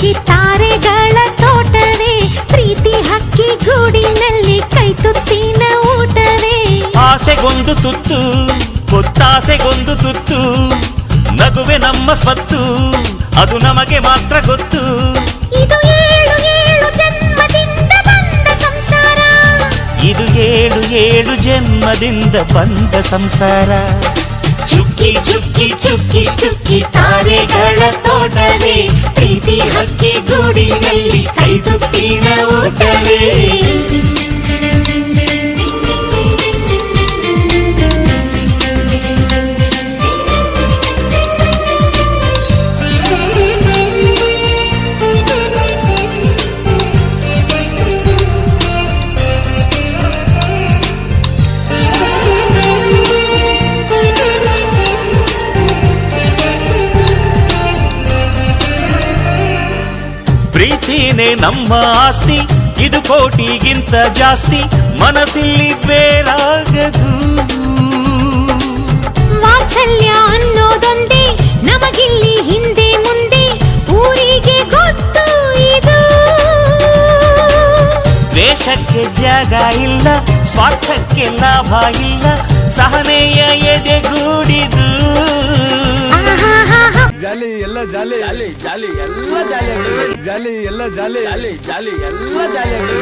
ಚುಕ್ಕಿ ತಾರೆಗಳ ತೋಟವೇ, ಪ್ರೀತಿ ಹಕ್ಕಿ ಗೂಡಿನಲ್ಲಿ ಕೈ ತುತ್ತಿನ ಊಟವೇ. ಆಸೆಗೊಂದು ತುತ್ತು, ಒತ್ತಾಸೆಗೊಂದು ತುತ್ತು, ನಗುವೆ ನಮ್ಮ ಸ್ವತ್ತು, ಅದು ನಮಗೆ ಮಾತ್ರ ಗೊತ್ತು. ಇದು ಏಳು ಏಳು ಜನ್ಮದಿಂದ ಬಂದ ಸಂಸಾರ, ಇದು ಏಳು ಏಳು ಜನ್ಮದಿಂದ ಬಂದ ಸಂಸಾರ. ಚುಕ್ಕಿ ಚುಕ್ಕಿ ಚುಕ್ಕಿ ಚುಕ್ಕಿ ತಾರೆಗಳ ತೋಟವೇ, ಪ್ರೀತಿ ಹಕ್ಕಿ ಗೂಡಿನಲ್ಲಿ ಕೈ ತುತ್ತಿನ ಊಟವೇ. ಪ್ರೀತಿನೇ ನಮ್ಮ ಆಸ್ತಿ, ಇದು ಕೋಟಿಗಿಂತ ಜಾಸ್ತಿ, ಮನಸ್ಸಿಲ್ಲಿ ಬೇರಾಗದು. ವಾತ್ಸಲ್ಯ ಅನ್ನೋದೊಂದೇ ನಮಗಿಲ್ಲಿ ಹಿಂದೆ ಮುಂದೆ, ಊರಿಗೆ ಗೊತ್ತು ಇದು. ದ್ವೇಷಕ್ಕೆ ಜಾಗ ಇಲ್ಲ, ಸ್ವಾರ್ಥಕ್ಕೆ ಲಾಭ ಇಲ್ಲ, ಸಹನೆಯ ಎದೆಗೂಡಿದು. ಜಾಲಿ ಎಲ್ಲ ಜಾಲಿ ಜಾಲಿ ಜಾಲಿ ಎಲ್ಲ ಜಾಲಿ ಜಾಲಿ ಎಲ್ಲ ಜಾಲಿ ಜಾಲಿ ಜಾಲಿ ಎಲ್ಲ ಜಾಲಿ.